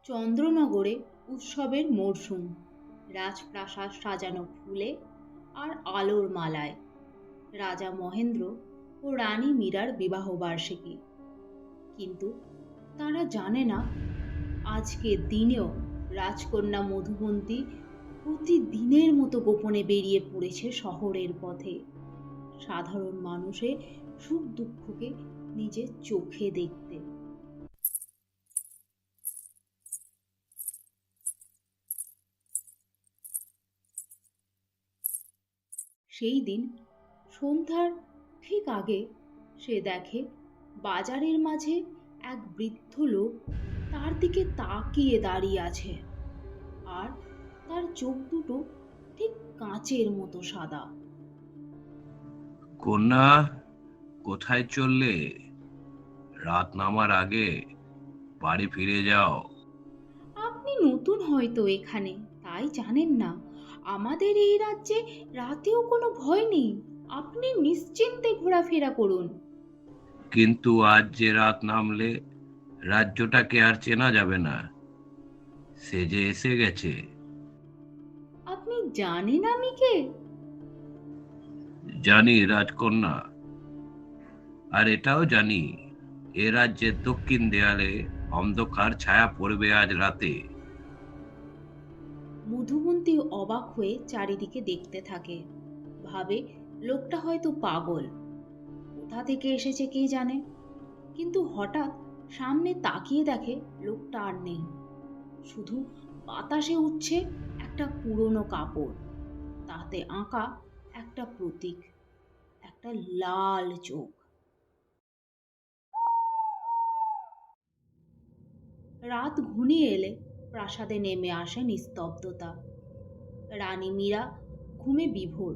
চন্দ্রনগরে উৎসবের মরশুম, রাজপ্রাসাদ সাজানো ফুলে আর আলোর মালায়। রাজা মহেন্দ্র ও রানী মীরার বিবাহবার্ষিকী। কিন্তু তারা জানে না আজকের দিনেও রাজকন্যা মধুবন্তী প্রতিদিনের মতো গোপনে বেরিয়ে পড়েছে শহরের পথে, সাধারণ মানুষের সুখ দুঃখকে নিজের চোখে দেখতে। সেই দিন সন্ধ্যার ঠিক আগে সে দেখে বাজারের মাঝে এক বৃদ্ধ লোক তার দিকে তাকিয়ে দাঁড়িয়ে আছে, আর তার চোখ দুটো ঠিক কাঁচের মতো সাদা। কন্যা, কোথায় চললে? রাত নামার আগে বাড়ি ফিরে যাও। আপনি নতুন হয়তো এখানে, তাই জানেন না আমাদের এই রাজ্যে রাতেও কোনো ভয় নেই। আপনি নিশ্চিন্তে ঘোরাফেরা করুন। কিন্তু আজ যে রাত নামলে রাজ্যটাকে আর চেনা যাবে না। সে যে এসে গেছে। আপনি জানেন আমি কে? জানি রাজকন্যা, আর এটাও জানি এ রাজ্যের দক্ষিণ দেয়ালে অন্ধকার ছায়া পড়বে আজ রাতে। মধুবন্তী অবাক হয়ে চারিদিকে দেখতে থাকে, ভাবে লোকটা হয়তো পাগল, কোথা থেকে এসেছে কে জানে। কিন্তু হঠাৎ সামনে তাকিয়ে দেখে লোকটা আর নেই, শুধু বাতাসে উঠছে একটা পুরনো কাপড়, তাতে আঁকা একটা প্রতীক, একটা লাল চোখ। রাত ঘনিয়ে এলে প্রাসাদে নেমে আসে নিস্তব্ধতা। রানী মীরা ঘুমে বিভোর,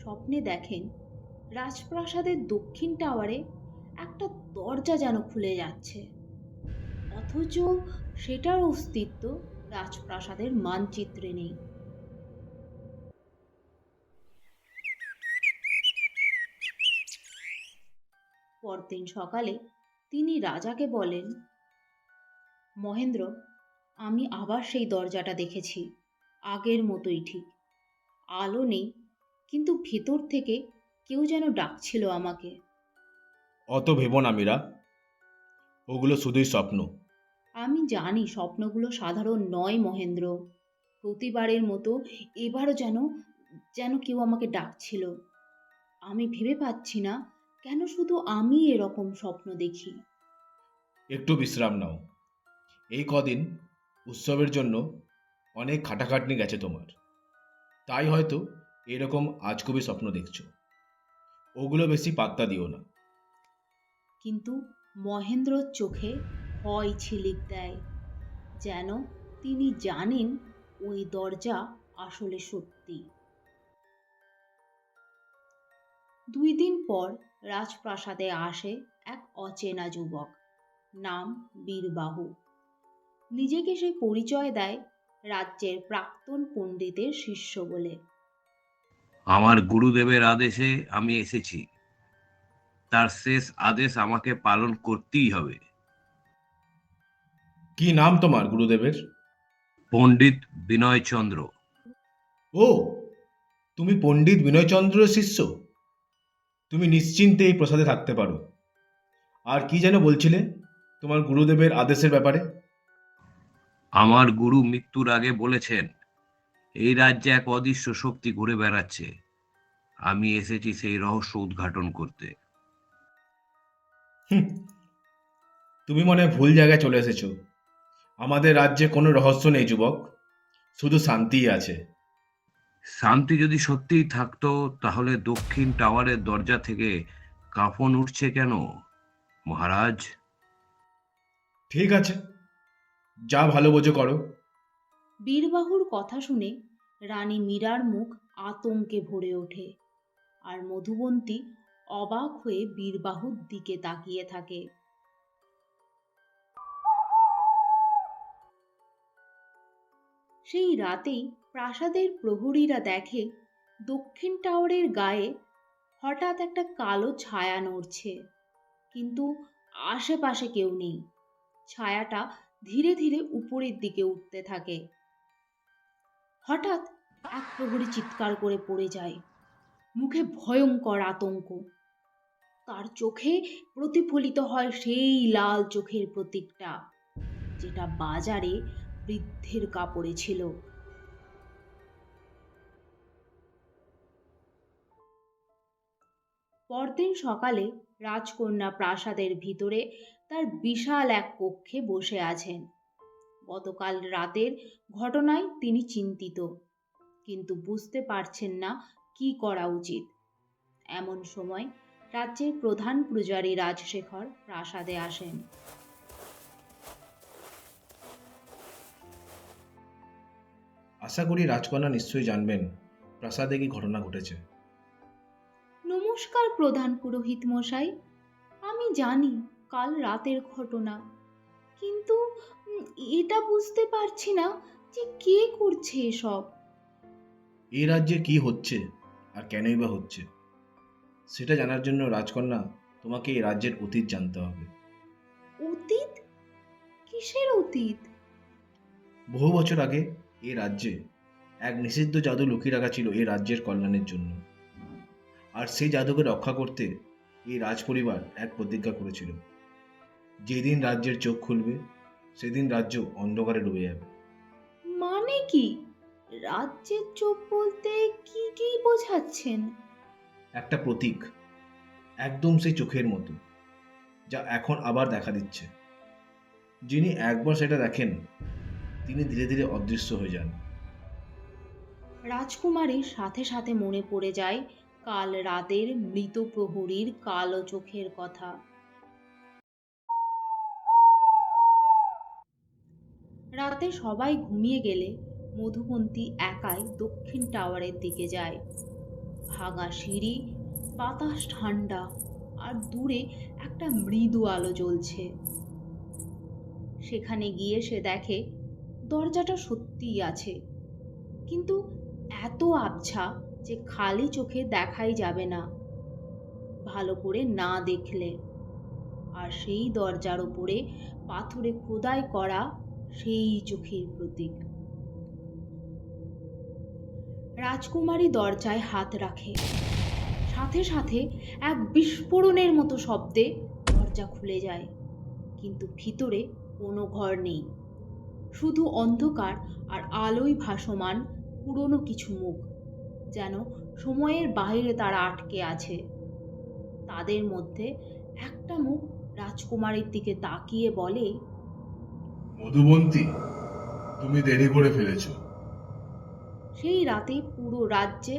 স্বপ্নে দেখেন রাজপ্রাসাদের দক্ষিণ টাওয়ারে একটা দরজা যেন খুলে যাচ্ছে, অথচ সেটার অস্তিত্ব রাজপ্রাসাদের মানচিত্রে নেই। পরদিন সকালে তিনি রাজাকে বলেন, মহেন্দ্র, আমি আবার সেই দরজাটা দেখেছি, আগের মতোই ঠিক। আলো নেই, কিন্তু ভেতর থেকে কেউ যেন ডাকছিল আমাকে। অত ভেবো না মীরা, ওগুলো শুধুই স্বপ্ন। আমি জানি স্বপ্নগুলো সাধারণ নয় মহেন্দ্র, প্রতিবারের মতো এবারও যেন যেন কেউ আমাকে ডাকছিল। আমি ভেবে পাচ্ছি না কেন শুধু আমি এরকম স্বপ্ন দেখি। একটু বিশ্রাম নাও। এই কদিন উৎসবের জন্য অনেক খাটাখাটনি গেছে তোমার, তাই হয়তো এরকম আজগুবি স্বপ্ন দেখছো। ওগুলো বেশি পাত্তা দিও না। কিন্তু মহেন্দ্রর চোখে ভয় ছিলিক দেয়, যেন তিনি জানেন ওই দরজা আসলে সত্যি। 2 দিন পর রাজপ্রাসাদে আসে এক অচেনা যুবক, নাম বীরবাহু। নিজেকে সে পরিচয় দেয় রাজ্যের প্রাক্তন পণ্ডিতের শিষ্য বলে। আমার গুরুদেবের আদেশে আমি এসেছি। তার শেষ আদেশ আমাকে পালন করতেই হবে। কি নাম তোমার গুরুদেবের? পণ্ডিত বিনয়চন্দ্র। ও, তুমি পণ্ডিত বিনয়চন্দ্রের শিষ্য। তুমি নিশ্চিন্তে এই প্রসাদে থাকতে পারো। আর কি যেন বলছিলে তোমার গুরুদেবের আদেশের ব্যাপারে? আমার গুরু মৃত্যুর আগে বলেছেন, এই রাজ্যে এক অদৃশ্য শক্তি ঘুরে বেড়াচ্ছে। আমি এসেছি সেই রহস্য উদ্ঘাটন করতে। হুম, তুমি মনে হয় ভুল জায়গায় চলে এসেছো। আমাদের রাজ্যে কোনো রহস্য নেই যুবক, শুধু শান্তিই আছে। শান্তি যদি সত্যিই থাকতো, তাহলে দক্ষিণ টাওয়ারের দরজা থেকে কাঁপন উঠছে কেন, মহারাজ? ঠিক আছে, যা ভালো বোঝো করো। বীরবাহুর কথা শুনে রানী মীরার মুখ আতঙ্কে ভরে ওঠে, আর মধুবন্তী অবাক হয়ে বীরবাহুর দিকে তাকিয়ে থাকে। সেই রাতেই প্রাসাদের প্রহরীরা দেখে দক্ষিণ টাওয়ারের গায়ে হঠাৎ একটা কালো ছায়া নড়ছে, কিন্তু আশেপাশে কেউ নেই। ছায়াটা ধীরে ধীরে উপরের দিকে উঠতে থাকে। হঠাৎ এক প্রহরী চিৎকার করে পড়ে যায়, মুখে ভয়ঙ্কর আতঙ্ক। তার চোখে প্রতিফলিত হয় সেই লাল চোখের প্রতীকটা, যেটা বাজারে বৃদ্ধের কাপড়ে ছিল। পরদিন সকালে রাজকন্যা প্রাসাদের ভিতরে তার বিশাল এক কক্ষে বসে আছেন। গতকাল রাতের ঘটনায় তিনি চিন্তিত, কিন্তু বুঝতে পারছেন না কি করা উচিত। এমন সময় রাজ্যের প্রধান পূজারী রাজশেখর প্রাসাদে আসেন। আশা করি রাজকন্যা নিশ্চয়ই জানবেন প্রাসাদে কি ঘটনা ঘটেছে। নমস্কার প্রধান পুরোহিত মশাই, আমি জানি কাল রাতের ঘটনা, কিন্তু এটা বুঝতে পারছি না যে কে করছে এসব। এই রাজ্যে কি হচ্ছে আর কেনই বা হচ্ছে, সেটা জানার জন্য রাজকন্যা তোমাকে এই রাজ্যের অতীত জানতে হবে। অতীত? কিসের অতীত? বহু বছর আগে এই রাজ্যে এক নিষিদ্ধ জাদু লুকিয়ে রাখা ছিল এই রাজ্যের কল্যাণের জন্য। আর সেই জাদুকে রক্ষা করতে এই রাজপরিবার এক প্রতিজ্ঞা করেছিল, যেদিন রাজ্যের চোখ খুলবে সেদিন রাজ্য অন্ধকারে ডুবে যাবে। মানে কি? রাজ্যের চোখ বলতে কি কি বোঝাচ্ছেন? একটা প্রতীক, একদম সেই চোখের মতো, যা এখন আবার দেখা দিচ্ছে। যিনি একবার সেটা দেখেন তিনি ধীরে ধীরে অদৃশ্য হয়ে যান। রাজকুমারীর সাথে সাথে মনে পড়ে যায় কাল রাতের মৃত প্রহরীর কালো চোখের কথা। রাতে সবাই ঘুমিয়ে গেলে মধুবন্তী একাই দক্ষিণ টাওয়ারের দিকে যায়। ভাঙা সিঁড়ি, বাতাস ঠান্ডা, আর দূরে একটা মৃদু আলো জ্বলছে। সেখানে গিয়ে সে দেখে দরজাটা সত্যিই আছে, কিন্তু এত আবছা যে খালি চোখে দেখাই যাবে না ভালো করে না দেখলে। আর সেই দরজার উপরে পাথরে খোদাই করা সেই চোখের প্রতীক। রাজকুমারী দরজায় হাত রাখে, সাথে সাথে এক বিস্ফোরণের মতো শব্দে দরজা খুলে যায়। কিন্তু ভিতরে কোনো ঘর নেই, শুধু অন্ধকার আর আলোয় ভাসমান পুরনো কিছু মুখ, যেন সময়ের বাইরে তারা আটকে আছে। তাদের মধ্যে একটা মুখ রাজকুমারীর দিকে তাকিয়ে বলে, মধুবন্তী, তুমি দেরি করে ফেলেছ। সেই রাতে পুরো রাজ্যে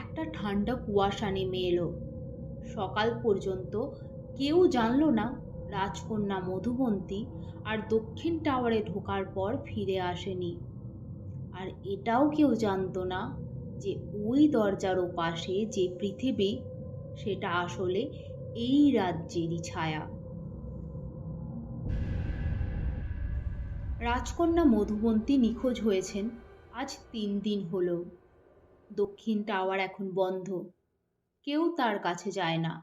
একটা ঠান্ডা কুয়াশা নেমে এলো। সকাল পর্যন্ত কেউ জানলো না রাজকন্যা মধুবন্তী আর দক্ষিণ টাওয়ারে ঢোকার পর ফিরে আসেনি। আর এটাও কেউ জানতো না যে ওই দরজার ওপাশে যে পৃথিবী, সেটা আসলে এই রাজ্যেরই ছায়া। রাজকন্যা মধুবন্তী নিখোঁজ হয়েছেন আজ 3 দিন হলো। দক্ষিণ টাওয়ার এখন বন্ধ, কেউ তার কাছে যায় না।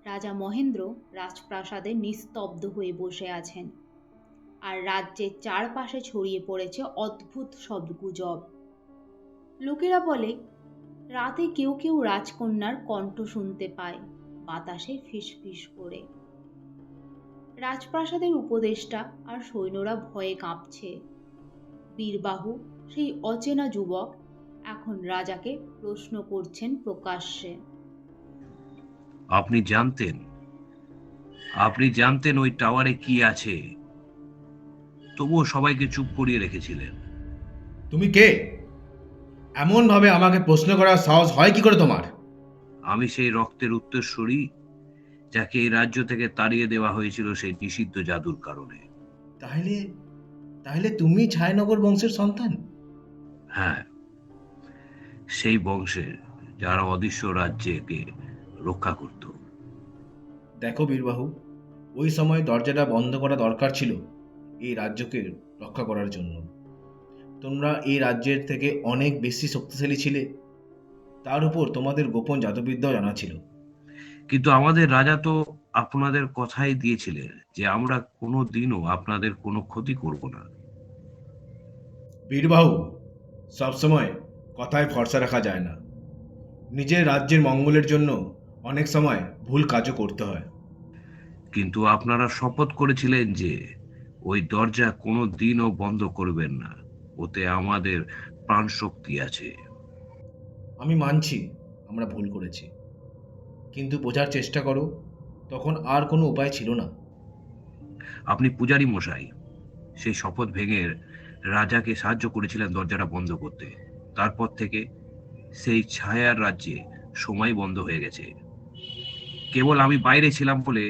রাজা মহেন্দ্র রাজপ্রাসাদে নিস্তব্ধ হয়ে বসে আছেন, আর রাজ্যের চারপাশে ছড়িয়ে পড়েছে অদ্ভুত সব গুজব। লোকেরা বলে রাতে কেউ কেউ রাজকন্যার কণ্ঠ শুনতে পায় বাতাসে ফিসফিস করে। রাজপ্রাসাদের উপদেষ্টা আর সৈন্যরা ভয়ে কাঁপছে। বীরবাহু, সেই অচেনা যুবক, এখন রাজাকে প্রশ্ন করছেন প্রকাশ্যে। আপনি জানতেন ওই টাওয়ারে কি আছে, তবুও সবাইকে চুপ করিয়ে রেখেছিলেন। তুমি কে? এমন ভাবে আমাকে প্রশ্ন করার সাহস হয় কি করে তোমার? আমি সেই রক্তের উত্তরসূরি, যাকে এই রাজ্য থেকে তাড়িয়ে দেওয়া হয়েছিল সেই নিষিদ্ধ জাদুর কারণে। তাহলে তাহলে তুমি ছায়ানগর বংশের সন্তান? হ্যাঁ, সেই বংশের যারা অদৃশ্য রাজ্যকে রক্ষা করত। দেখো বীরবাহু, ওই সময় দরজাটা বন্ধ করা দরকার ছিল এই রাজ্যকে রক্ষা করার জন্য। তোমরা এই রাজ্যের থেকে অনেক বেশি শক্তিশালী ছিলে, তার উপর তোমাদের গোপন জাদুবিদ্যাও জানা ছিল। কিন্তু আমাদের রাজা তো আপনাদের কথাই দিয়েছিলেন যে আমরা কোনো দিনও আপনাদের কোনো ক্ষতি করব না। বীরবাহু, সবসময় কথায় ভরসা রাখা যায় না। নিজের রাজ্যের মঙ্গলের জন্য অনেক সময় ভুল কাজও করতে হয়। কিন্তু আপনারা শপথ করেছিলেন যে ওই দরজা কোনো দিনও বন্ধ করবেন না, ওতে আমাদের প্রাণ শক্তি আছে। আমি মানছি আমরা ভুল করেছি, কিন্তু বোঝার চেষ্টা করো, তখন আর কোনো উপায় ছিল না। আপনি পূজারী মশাই, সেই শপথ ভেঙে রাজাকে সাহায্য করেছিলেন দরজাটা বন্ধ করতে। তারপর থেকে সেই ছায়ার রাজ্যে সময় বন্ধ হয়ে গেছে। কেবল আমি বাইরে ছিলাম বলে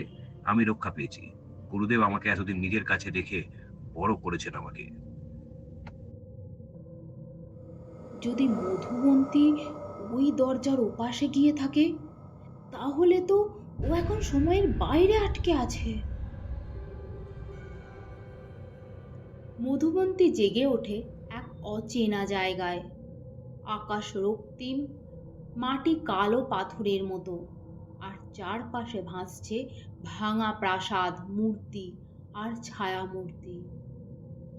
আমি রক্ষা পেয়েছি। গুরুদেব আমাকে এতদিন নিজের কাছে রেখে বড় করেছেন আমাকে। যদি মধুবন্তী ওই দরজার ওপাশে গিয়ে থাকে, তাহলে তো ও এখন সময়ের বাইরে আটকে আছে। মধুবন্তী জেগে ওঠে এক অচেনা জায়গায়। আকাশ রক্তিম, মাটি কালো পাথরের মতো, আর চারপাশে ভাসছে ভাঙা প্রাসাদ, মূর্তি আর ছায়া মূর্তি।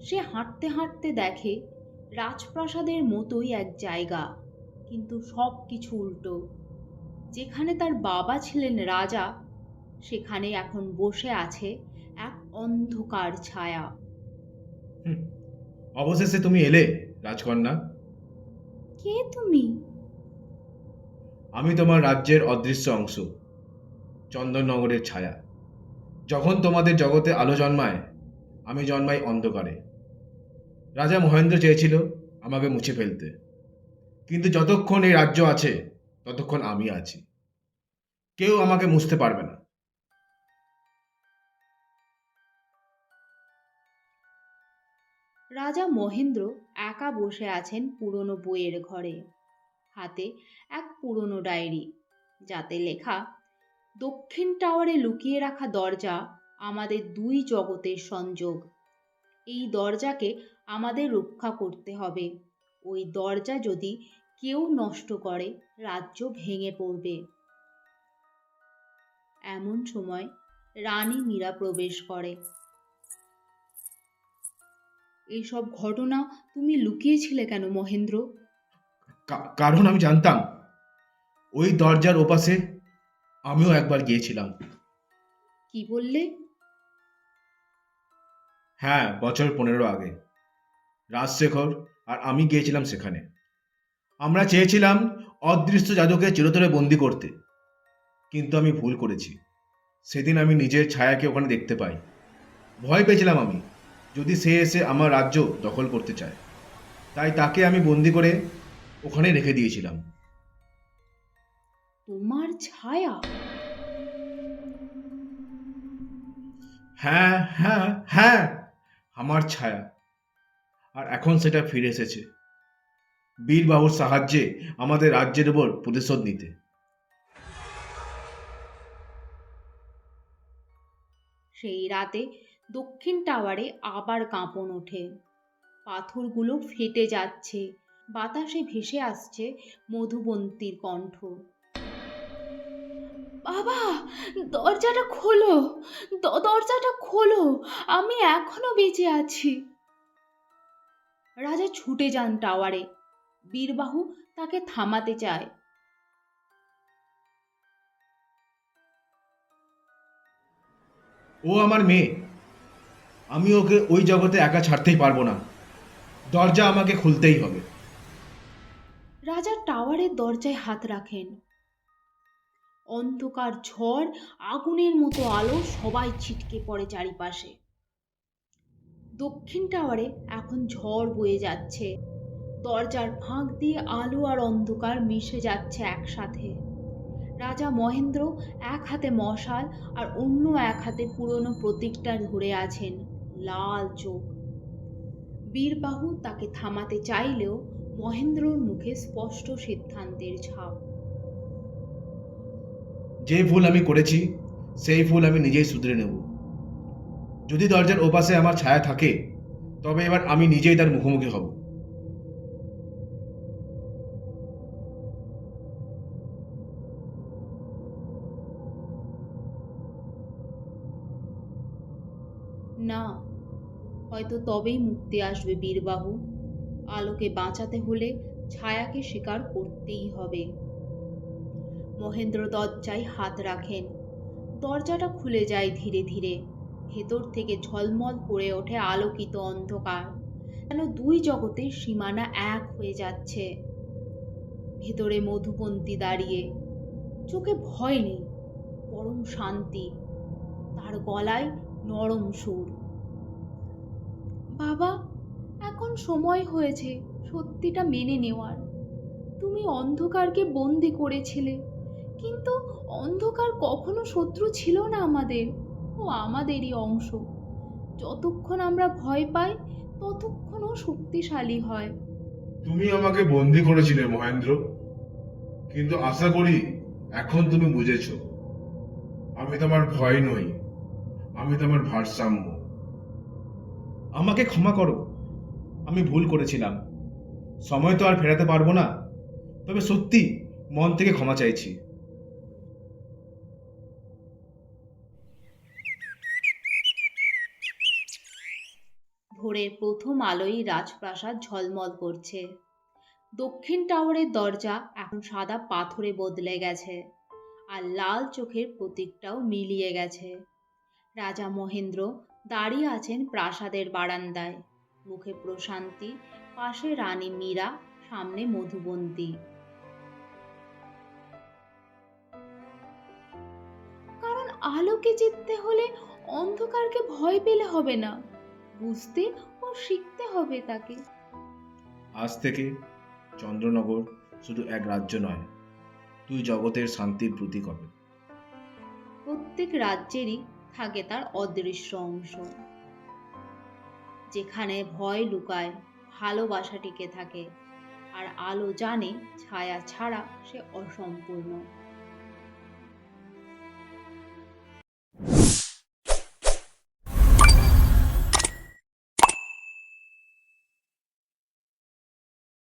সে হাঁটতে হাঁটতে দেখে রাজপ্রাসাদের মতোই এক জায়গা, কিন্তু সব কিছু উল্টো। যেখানে তার বাবা ছিলেন রাজা, সেখানে এখন বসে আছে এক অন্ধকার ছায়া। হুম, অবশেষে তুমি এলে, রাজকন্যা। কে তুমি? আমি তোমার রাজ্যের অদৃশ্য অংশ, চন্দননগরের ছায়া। যখন তোমাদের জগতে আলো জন্মায়, আমি জন্মাই অন্ধকারে। রাজা মহেন্দ্র চেয়েছিল আমাকে মুছে ফেলতে, কিন্তু যতক্ষণ এই রাজ্য আছে ততক্ষণ আমি আছি। কেউ আমাকে মুছতে পারবে না। রাজা মহেন্দ্র একা বসে আছেন পুরনো বইয়ের ঘরে, হাতে এক পুরনো ডায়েরি, যাতে লেখা, দক্ষিণ টাওয়ারে লুকিয়ে রাখা দরজা আমাদের দুই জগতের সংযোগ। এই দরজাকে আমাদের রক্ষা করতে হবে। ওই দরজা যদি কেউ নষ্ট করে, রাজ্য ভেঙে পড়বে। এমন সময় রানী মীরা প্রবেশ করে। এইসব ঘটনা তুমি লুকিয়েছিলে কেন মহেন্দ্র? কারণ আমি জানতাম ওই দরজার ওপাশে আমিও একবার গিয়েছিলাম। কি বললে? হ্যাঁ, বছর 15 আগে রাজশেখর আর আমি গিয়েছিলাম সেখানে। আমরা চেয়েছিলাম অদৃশ্য জাদুকে চিরতরে বন্দি করতে, কিন্তু আমি ভুল করেছি। সেদিন আমি নিজের ছায়াকে ওখানে দেখতে পাই। ভয় পেয়েছিলাম আমি, যদি সে এসে আমার রাজ্য দখল করতে চায়। তাই তাকে আমি বন্দি করে ওখানে রেখে দিয়েছিলাম। তোমার ছায়া? হ্যাঁ, হ্যাঁ, হ্যাঁ, আমার ছায়া। আর এখন সেটা ফিরে এসেছে, বীরবাহুর সাহায্যে আমাদের রাজ্যের উপর প্রতিশোধ নিতে। সেই রাতে দক্ষিণ টাওয়ারে আবার কাঁপন ওঠে। পাথরগুলো ফেটে যাচ্ছে, বাতাসে ভেসে আসছে মধুবন্তীর কণ্ঠ। বাবা, দরজাটা খোলো, দরজাটা খোলো, আমি এখনো বেঁচে আছি। রাজা ছুটে যান টাওয়ারে। বীরবাহু তাকে থামাতে চায়। ও আমার মেয়ে, আমি ওকে ওই জগতে একা ছাড়তেই পারবো না। দরজা আমাকে খুলতেই হবে। রাজা টাওয়ারের দরজায় হাত রাখেন। অন্ধকার ঝড়, আগুনের মতো আলো, সবাই ছিটকে পড়ে চারিপাশে। দক্ষিণ টাওয়ারে এখন ঝড় বয়ে যাচ্ছে। দরজার ফাঁক দিয়ে আলো আর অন্ধকার মিশে যাচ্ছে একসাথে। রাজা মহেন্দ্র এক হাতে মশাল আর অন্য এক হাতে পুরনো প্রতীকটা ধরে আছেন, লাল চোখ। বীরবাহু তাকে থামাতে চাইলেও মহেন্দ্রর মুখে স্পষ্ট সিদ্ধান্তের ছাপ। যে ভুল আমি করেছি সেই ভুল আমি নিজেই শুধরে নেব। যদি দরজার ওপাশে আমার ছায়া থাকে, তবে এবার আমি নিজেই তার মুখোমুখি হব। না, হয়তো তবেই মুক্তি আসবে বীরবাহু। আলোকে বাঁচাতে হলে ছায়াকে স্বীকার করতেই হবে। মহেন্দ্র দরজায় হাত রাখেন। দরজাটা খুলে যায় ধীরে ধীরে। ভেতর থেকে ঝলমল করে ওঠে আলোকিত অন্ধকার, যেন দুই জগতের সীমানা এক হয়ে যাচ্ছে। ভেতরে মধুবন্তী দাঁড়িয়ে, চোখে ভয় নেই, পরম শান্তি। তার গলায় নরম সুর। বাবা, এখন সময় হয়েছে সত্যিটা মেনে নেওয়ার। তুমি অন্ধকারকে বন্দি করেছিলে, কিন্তু অন্ধকার কখনো শত্রু ছিল না আমাদের। ও আমাদেরই অংশ। যতক্ষণ আমরা ভয় পাই ততক্ষণ ও শক্তিশালী হয়। তুমি আমাকে বন্দি করেছিলে মহেন্দ্র, কিন্তু আশা করি এখন তুমি বুঝেছ আমি তোমার ভয় নই, আমি তোমার ভারসাম্য। আমাকে ক্ষমা করো, আমি ভুল করেছিলাম। সময় তো আর ফেরাতে পারবো না, তবে সত্যি মন থেকে ক্ষমা চাইছি। ভোরের প্রথম আলোয় রাজপ্রাসাদ ঝলমল করছে। দক্ষিণ টাওয়ারের দরজা এখন সাদা পাথরে বদলে গেছে, আর লাল চোখের প্রতীকটাও মিলিয়ে গেছে। রাজা মহেন্দ্র দাঁড়িয়ে আছেন প্রাসাদের বারান্দায়, মুখে প্রশান্তি। পাশে রানী মীরা, সামনে মধুবন্তী। কারণ আলোকে জিততে হলে অন্ধকারকে ভয় পেলে হবে না, বুঝতে ও শিখতে হবে তাকে। আজ থেকে চন্দ্রনগর শুধু এক রাজ্য নয়, দুই জগতের শান্তির প্রতীক হবে। প্রত্যেক রাজ্যেরই থাকে তার অদৃশ্য অংশ। যেখানে ভয় লুকায় ভালোবাসা টিকে থাকে, আর আলো জানে ছায়া ছাড়া সে অসম্পূর্ণ।